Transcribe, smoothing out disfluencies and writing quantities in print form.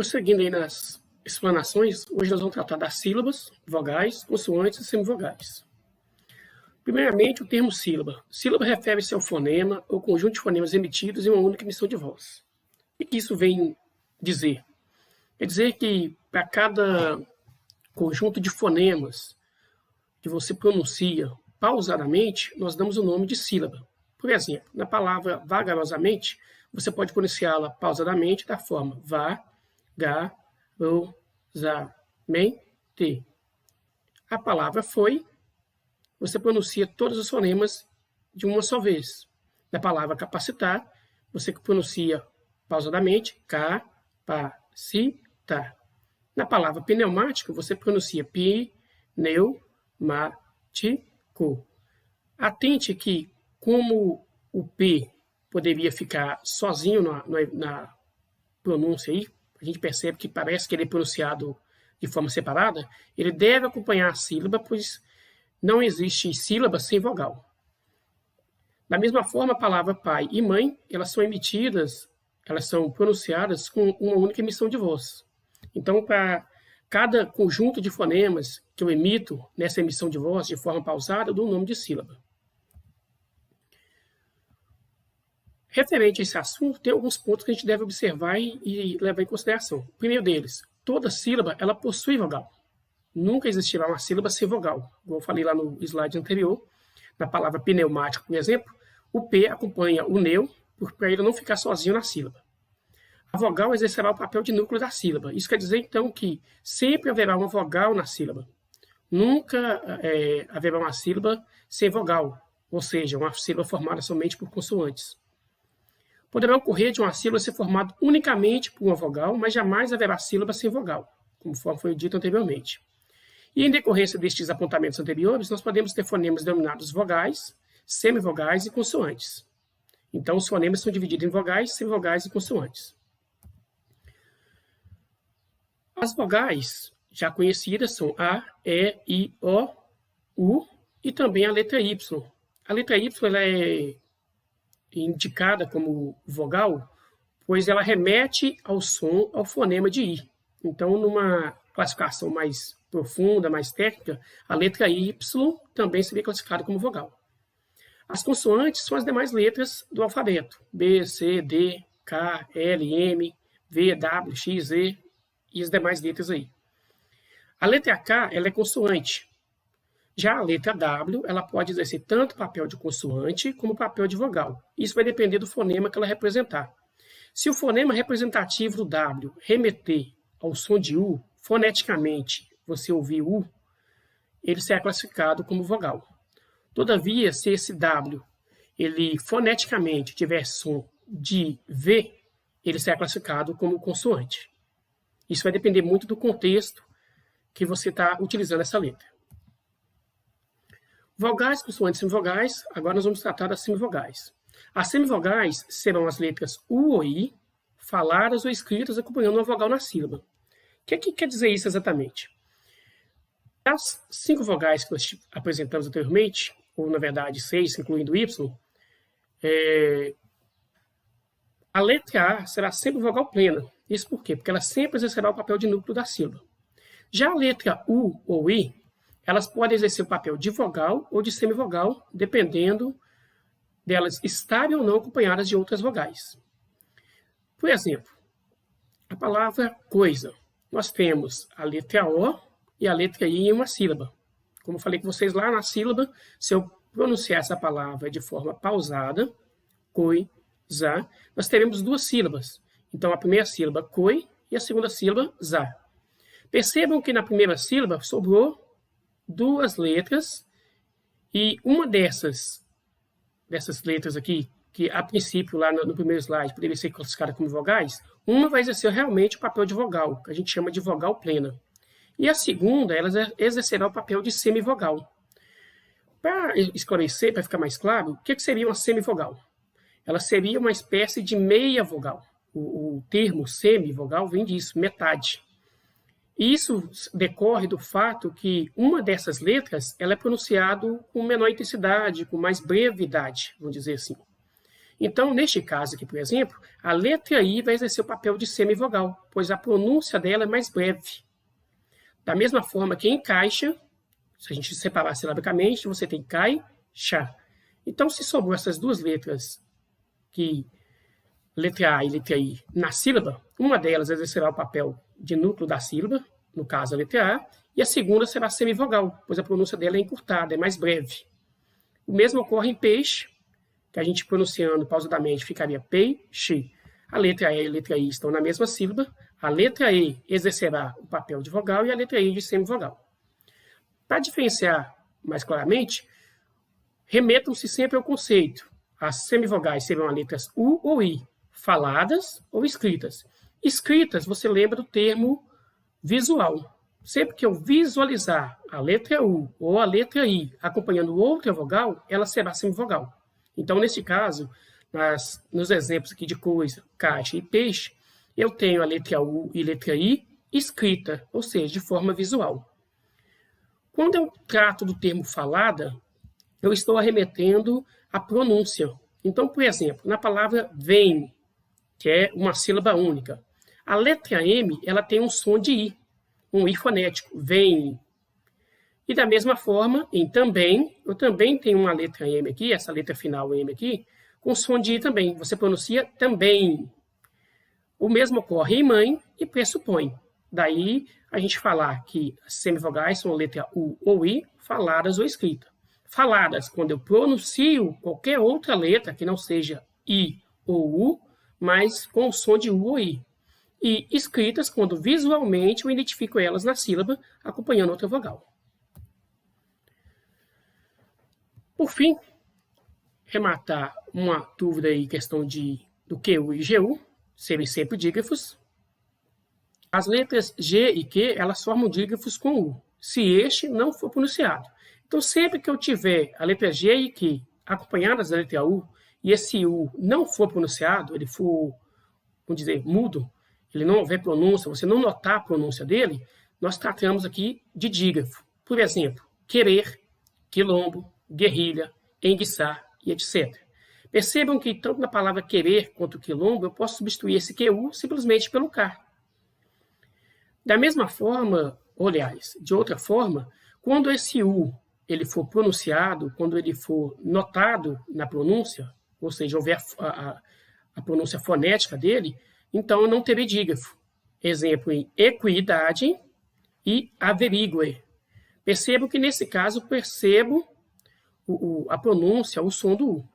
Prosseguindo aí nas explanações, hoje nós vamos tratar das sílabas, vogais, consoantes e semivogais. Primeiramente, o termo sílaba. Sílaba refere-se ao fonema ou conjunto de fonemas emitidos em uma única emissão de voz. O que isso vem dizer? Quer dizer que para cada conjunto de fonemas que você pronuncia pausadamente, nós damos o nome de sílaba. Por exemplo, na palavra vagarosamente, você pode pronunciá-la pausadamente da forma va-ga-ro-za-men-te. A palavra foi, você pronuncia todos os fonemas de uma só vez. Na palavra capacitar, você pronuncia pausadamente ca-pa-ci-ta. Na palavra pneumático, você pronuncia pi-neu-ma-ti-co. Atente que, como o P poderia ficar sozinho na pronúncia aí, a gente percebe que parece que ele é pronunciado de forma separada, ele deve acompanhar a sílaba, pois não existe sílaba sem vogal. Da mesma forma, a palavra pai e mãe, elas são pronunciadas com uma única emissão de voz. Então, para cada conjunto de fonemas que eu emito nessa emissão de voz de forma pausada, eu dou o nome de sílaba. Referente a esse assunto, tem alguns pontos que a gente deve observar e levar em consideração. O primeiro deles, toda sílaba ela possui vogal. Nunca existirá uma sílaba sem vogal. Como eu falei lá no slide anterior, na palavra pneumático, por exemplo, o P acompanha o neu, para ele não ficar sozinho na sílaba. A vogal exercerá o papel de núcleo da sílaba. Isso quer dizer, então, que sempre haverá uma vogal na sílaba. Nunca haverá uma sílaba sem vogal, ou seja, uma sílaba formada somente por consoantes. Poderá ocorrer de uma sílaba ser formada unicamente por uma vogal, mas jamais haverá sílaba sem vogal, conforme foi dito anteriormente. E em decorrência destes apontamentos anteriores, nós podemos ter fonemas denominados vogais, semivogais e consoantes. Então, os fonemas são divididos em vogais, semivogais e consoantes. As vogais já conhecidas são A, E, I, O, U e também a letra Y. A letra Y ela é indicada como vogal, pois ela remete ao som, ao fonema de I. Então, numa classificação mais profunda, mais técnica, a letra Y também seria classificada como vogal. As consoantes são as demais letras do alfabeto, B, C, D, K, L, M, V, W, X, Z e as demais letras aí. A letra K ela é consoante. Já a letra W, ela pode exercer tanto papel de consoante como papel de vogal. Isso vai depender do fonema que ela representar. Se o fonema representativo do W remeter ao som de U, foneticamente, você ouvir U, ele será classificado como vogal. Todavia, se esse W, ele foneticamente tiver som de V, ele será classificado como consoante. Isso vai depender muito do contexto que você está utilizando essa letra. Vogais, consoantes e semivogais, agora nós vamos tratar das semivogais. As semivogais serão as letras U ou I, faladas ou escritas acompanhando uma vogal na sílaba. O que quer dizer isso exatamente? As 5 vogais que nós apresentamos anteriormente, ou na verdade 6, incluindo Y, a letra A será sempre vogal plena. Isso por quê? Porque ela sempre exercerá o papel de núcleo da sílaba. Já a letra U ou I, elas podem exercer o papel de vogal ou de semivogal, dependendo delas estarem ou não acompanhadas de outras vogais. Por exemplo, a palavra coisa. Nós temos a letra O e a letra I em uma sílaba. Como eu falei com vocês lá na sílaba, se eu pronunciar essa palavra de forma pausada, coi-za, nós teremos 2 sílabas. Então, a primeira sílaba, coi, e a segunda sílaba, za. Percebam que na primeira sílaba sobrou 2 letras, e uma dessas letras aqui, que a princípio lá no primeiro slide poderia ser classificada como vogais, uma vai exercer realmente o papel de vogal, que a gente chama de vogal plena. E a segunda, ela exercerá o papel de semivogal. Para esclarecer, para ficar mais claro, o que seria uma semivogal? Ela seria uma espécie de meia vogal. O termo semivogal vem disso, metade. Isso decorre do fato que uma dessas letras ela é pronunciada com menor intensidade, com mais brevidade, vamos dizer assim. Então, neste caso aqui, por exemplo, a letra I vai exercer o papel de semivogal, pois a pronúncia dela é mais breve. Da mesma forma que em caixa, se a gente separar silabicamente, você tem cai, chá. Então, se sobrou essas duas letras, letra A e letra I, na sílaba, uma delas exercerá o papel de núcleo da sílaba, no caso a letra A, e a segunda será semivogal, pois a pronúncia dela é encurtada, é mais breve. O mesmo ocorre em peixe, que a gente pronunciando pausadamente ficaria peixe. A letra E e a letra I estão na mesma sílaba, a letra E exercerá o papel de vogal e a letra I de semivogal. Para diferenciar mais claramente, remetam-se sempre ao conceito. As semivogais serão as letras U ou I, faladas ou escritas. Escritas, você lembra do termo visual. Sempre que eu visualizar a letra U ou a letra I acompanhando outra vogal, ela será semivogal. Então, nesse caso, nos exemplos aqui de coisa, caixa e peixe, eu tenho a letra U e letra I escrita, ou seja, de forma visual. Quando eu trato do termo falada, eu estou arremetendo à pronúncia. Então, por exemplo, na palavra vem, que é uma sílaba única, a letra M ela tem um som de I, um I fonético, vem. E da mesma forma, em também, eu também tenho uma letra M aqui, essa letra final M aqui, com som de I também. Você pronuncia também. O mesmo ocorre em mãe e pressupõe. Daí a gente falar que as semivogais são a letra U ou I, faladas ou escritas. Faladas, quando eu pronuncio qualquer outra letra que não seja I ou U, mas com o som de U ou I. E escritas, quando visualmente eu identifico elas na sílaba, acompanhando outra vogal. Por fim, rematar uma dúvida aí, questão do QU e GU, serem sempre dígrafos. As letras G e Q, elas formam dígrafos com U, se este não for pronunciado. Então, sempre que eu tiver a letra G e Q acompanhadas da letra U, e esse U não for pronunciado, ele for, vamos dizer, mudo, ele não houver pronúncia, você não notar a pronúncia dele, nós tratamos aqui de dígrafo. Por exemplo, querer, quilombo, guerrilha, enguiçar e etc. Percebam que tanto na palavra querer quanto quilombo, eu posso substituir esse QU simplesmente pelo K. Da mesma forma, ou aliás, de outra forma, quando esse U ele for pronunciado, quando ele for notado na pronúncia, ou seja, houver a pronúncia fonética dele, então eu não terei dígrafo. Exemplo em equidade e averigue. Percebo que nesse caso percebo a pronúncia, o som do U.